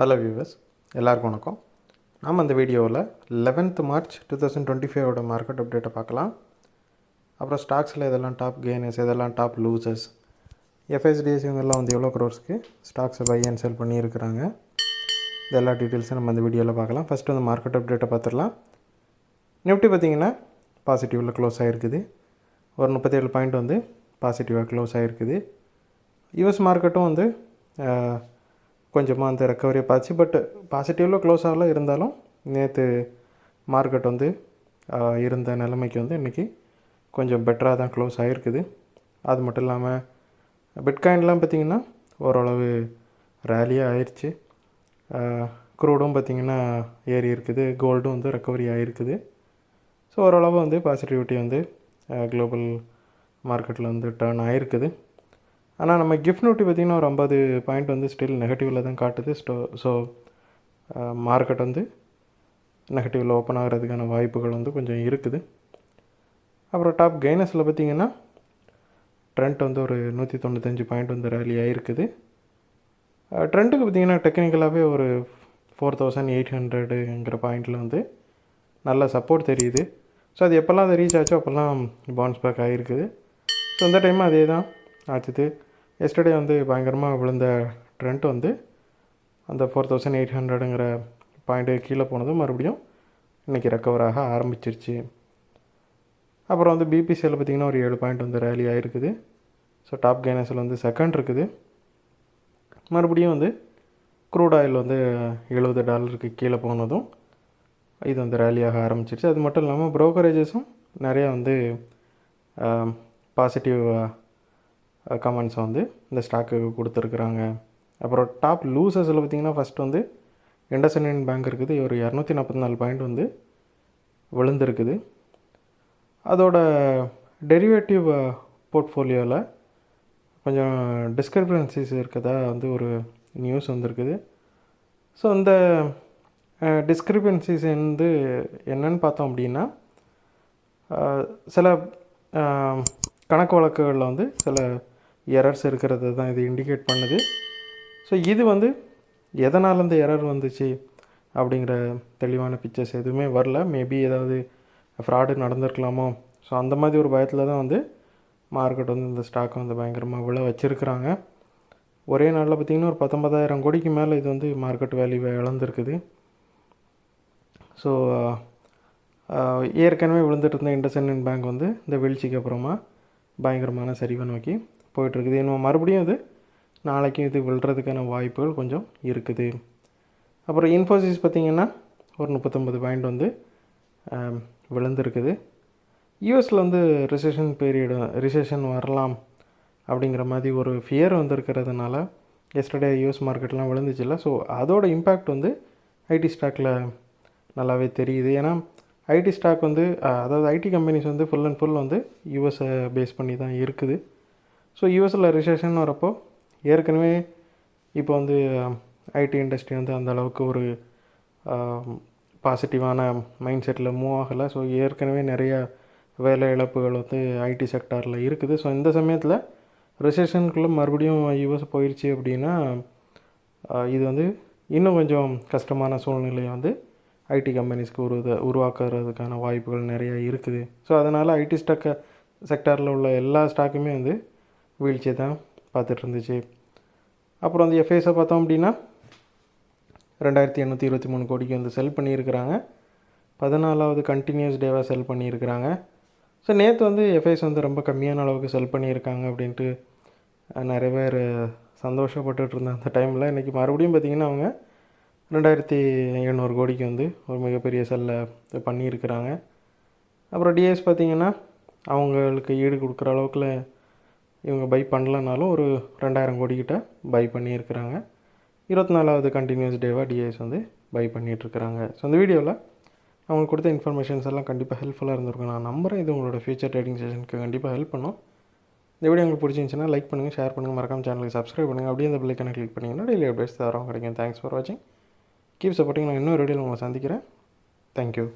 Hello viewers, எல்லாருக்கும் வணக்கம். நாம் அந்த வீடியோவில் 11th March 2025 மார்க்கெட் அப்டேட்டை பார்க்கலாம். அப்புறம் ஸ்டாக்ஸில் இதெல்லாம் டாப் கெய்னர்ஸ், இதெல்லாம் டாப் லூசர்ஸ், எஃப்எஸ்டிஎஸ் இவங்கெல்லாம் வந்து எவ்வளோ க்ரோர்ஸ்க்கு ஸ்டாக்ஸை பை அண்ட் செல் பண்ணியிருக்கிறாங்க, இது எல்லா டீட்டெயில்ஸும் நம்ம இந்த வீடியோவில் பார்க்கலாம். ஃபஸ்ட்டு வந்து மார்க்கெட் அப்டேட்டை பார்த்துடலாம். நிஃப்டி பார்த்திங்கன்னா பாசிட்டிவில் க்ளோஸ் ஆகிருக்குது. ஒரு 37 பாயிண்ட் வந்து பாசிட்டிவாக க்ளோஸ் ஆகிருக்குது. யூஎஸ் மார்க்கெட்டும் வந்து கொஞ்சமாக அந்த ரெக்கவரியை பார்த்து, பட் பாசிட்டிவில் க்ளோஸ் ஆகல. இருந்தாலும் நேற்று மார்க்கெட் வந்து இருந்த நிலைமைக்கு வந்து இன்றைக்கி கொஞ்சம் பெட்டராக தான் க்ளோஸ் ஆகிருக்குது. அது மட்டும் இல்லாமல் பிட்காயின்லாம் பார்த்திங்கன்னா ஓரளவு ரேலியாக ஆயிடுச்சு. க்ரூடும் பார்த்திங்கன்னா ஏறி இருக்குது. கோல்டும் வந்து ரெக்கவரி ஆகிருக்குது. ஸோ ஓரளவு வந்து பாசிட்டிவிட்டி வந்து குளோபல் மார்க்கெட்டில் வந்து டர்ன் ஆகிருக்குது. ஆனால் நம்ம கிஃப்ட் நிஃப்டி பார்த்திங்கன்னா ஒரு 50 பாயிண்ட் வந்து ஸ்டில் நெகட்டிவில் தான் காட்டுது. ஸோ மார்க்கெட் வந்து நெகட்டிவில் ஓப்பன் ஆகிறதுக்கான வாய்ப்புகள் வந்து கொஞ்சம் இருக்குது. அப்புறம் டாப் கெய்னர்ஸில் பார்த்திங்கன்னா ட்ரெண்ட் வந்து ஒரு 195 பாயிண்ட் வந்து ரேலி ஆகிருக்குது. ட்ரெண்டுக்கு பார்த்திங்கன்னா டெக்னிக்கலாகவே ஒரு 4800ங்கிற பாயிண்டில் வந்து நல்ல சப்போர்ட் தெரியுது. ஸோ அது எப்போல்லாம் அது ரீச் ஆச்சோ அப்போல்லாம் பவுன்ஸ் பேக் ஆகிருக்குது. ஸோ இந்த டைம் அதே தான் ஆச்சுது. எஸ்டர்டே வந்து பயங்கரமாக விழுந்த ட்ரெண்ட் வந்து அந்த 4800ங்கிற பாயிண்ட்டு கீழே போனதும் மறுபடியும் இன்றைக்கி ரெக்கவர் ஆக ஆரம்பிச்சிருச்சு. அப்புறம் வந்து பிபிசியில் பார்த்திங்கன்னா ஒரு 7 பாயிண்ட் வந்து ரேலி ஆகிருக்குது. ஸோ டாப் கெய்னர்ஸில் வந்து செகண்ட் இருக்குது. மறுபடியும் வந்து க்ரூட் ஆயில் வந்து $70 கீழே போனதும் இது வந்து ரேலியாக ஆரம்பிச்சிருச்சு. அது மட்டும் இல்லாமல் ப்ரோக்கரேஜஸும் நிறையா வந்து பாசிட்டிவ் கமெண்ட்ஸை வந்து இந்த ஸ்டாக்குக்கு கொடுத்துருக்குறாங்க. அப்புறம் டாப் லூசர்ஸில் பார்த்திங்கன்னா ஃபஸ்ட் வந்து இண்டஸ்இண்ட் பேங்க் இருக்குது. ஒரு 244 பாயிண்ட் வந்து விழுந்திருக்குது. அதோட டெரிவேட்டிவ் போர்ட்ஃபோலியோவில் கொஞ்சம் டிஸ்கிரிபன்சிஸ் இருக்கதா வந்து ஒரு நியூஸ் வந்திருக்குது. ஸோ இந்த டிஸ்கிரிபன்சிஸ் வந்து என்னன்னு பார்த்தோம் அப்படின்னா, சில கணக்கு வழக்குகளில் வந்து சில எரர்ஸ் இருக்கிறது தான் இது இண்டிகேட் பண்ணுது. ஸோ இது வந்து எதனால் இந்த எரர் வந்துச்சு அப்படிங்கிற தெளிவான பிக்சர்ஸ் எதுவுமே வரல. மேபி ஏதாவது ஃப்ராடு நடந்திருக்கலாமோ. ஸோ அந்த மாதிரி ஒரு பயத்தில் தான் வந்து மார்க்கெட் வந்து இந்த ஸ்டாக்கை வந்து பயங்கரமாக விழ வச்சுருக்குறாங்க. ஒரே நாளில் பார்த்திங்கன்னா ஒரு 19,000 கோடிக்கு மேலே இது வந்து மார்க்கெட் வேல்யூவை இழந்திருக்குது. ஸோ ஏற்கனவே விழுந்துட்டு இருந்த இண்டஸ்இண்ட் பேங்க் வந்து இந்த வீழ்ச்சிக்கு அப்புறமா பயங்கரமான சரிவை நோக்கி போயிட்டுருக்குது. இன்னும் மறுபடியும் இது நாளைக்கும் இது விழுறதுக்கான வாய்ப்புகள் கொஞ்சம் இருக்குது. அப்புறம் இன்ஃபோசிஸ் பார்த்திங்கன்னா ஒரு 39 பாயிண்ட் வந்து விழுந்திருக்குது. யூஎஸில் வந்து ரிசெஷன் வரலாம் அப்படிங்கிற மாதிரி ஒரு ஃபியர் வந்துருக்கிறதுனால எஸ்டர்டே யூஎஸ் மார்க்கெட்லாம் விழுந்துச்சுல்ல. ஸோ அதோட இம்பேக்ட் வந்து ஐடி ஸ்டாக்கில் நல்லாவே தெரியுது. ஏன்னா ஐடி ஸ்டாக் வந்து அதாவது ஐடி கம்பெனிஸ் வந்து ஃபுல் அண்ட் ஃபுல் வந்து யூஎஸை பேஸ் பண்ணி தான் இருக்குது. ஸோ யூஎஸில் ரிசெஷன் வரப்போ ஏற்கனவே இப்போ வந்து ஐடி இண்டஸ்ட்ரி வந்து அந்த அளவுக்கு ஒரு பாசிட்டிவான மைண்ட் செட்டில் மூவ் ஆகலை. ஸோ ஏற்கனவே நிறைய வேலை இழப்புகள் வந்து ஐடி செக்டாரில் இருக்குது. ஸோ இந்த சமயத்தில் ரிசெஷனுக்குள்ளே மறுபடியும் யூஎஸ் போயிடுச்சு அப்படின்னா இது வந்து இன்னும் கொஞ்சம் கஷ்டமான சூழ்நிலையை வந்து ஐடி கம்பெனிஸ்க்கு உருவாக்குறதுக்கான வாய்ப்புகள் நிறையா இருக்குது. ஸோ அதனால் ஐடி செக்டாரில் உள்ள எல்லா ஸ்டாக்குமே வந்து வீழ்ச்சியை தான் பார்த்துட்டு இருந்துச்சு. அப்புறம் வந்து எஃப்ஐஸை பார்த்தோம் அப்படின்னா 2823 கோடிக்கு வந்து செல் பண்ணியிருக்கிறாங்க. 14வது கண்டினியூஸ் டேவாக செல் பண்ணியிருக்கிறாங்க. ஸோ நேற்று வந்து எஃப்ஐஸ் வந்து ரொம்ப கம்மியான அளவுக்கு செல் பண்ணியிருக்காங்க அப்படின்ட்டு நிறைய பேர் சந்தோஷப்பட்டுட்டு இருந்த அந்த டைமில் இன்றைக்கி மறுபடியும் பார்த்திங்கன்னா அவங்க 2700 கோடிக்கு வந்து ஒரு மிகப்பெரிய செல்லை பண்ணியிருக்கிறாங்க. அப்புறம் டிஎஸ் பார்த்திங்கன்னா அவங்களுக்கு ஈடு கொடுக்குற அளவுக்குல இவங்க பை பண்ணலனாலும் ஒரு 2000 கோடிக்கிட்ட பை பண்ணியிருக்கிறாங்க. 24வது கண்டினியூஸ் டேவாக டிஎஸ் வந்து பை பண்ணிகிட்ருக்கிறாங்க. ஸோ இந்த வீடியோவில் அவங்களுக்கு கொடுத்த இன்ஃபர்மேஷன்ஸ் எல்லாம் கண்டிப்பாக ஹெல்ப்ஃபுல்லாக இருந்திருக்கும். நான் நம்புகிறேன் இது உங்களோட ஃபியூச்சர் ட்ரேடிங் செஷனுக்கு கண்டிப்பாக ஹெல்ப் பண்ணும். இந்த வீடியோ உங்களுக்கு பிடிச்சிருந்துச்சுன்னா லைக் பண்ணுங்கள், ஷேர் பண்ணுங்கள், மறக்காம சேனலுக்கு சப்ஸ்கிரைப் பண்ணுங்கள். அப்படியே அந்த பெல் ஐகானை கிளிக் பண்ணிங்கன்னா டெய்லி அப்டேட்ஸ் தரோம் கிடைக்கும். தேங்க்ஸ் ஃபார் வாட்சிங். Keep supporting. நான் இன்னொரு வீடியோவில் உங்களை சந்திக்கிறேன். தேங்க்யூ.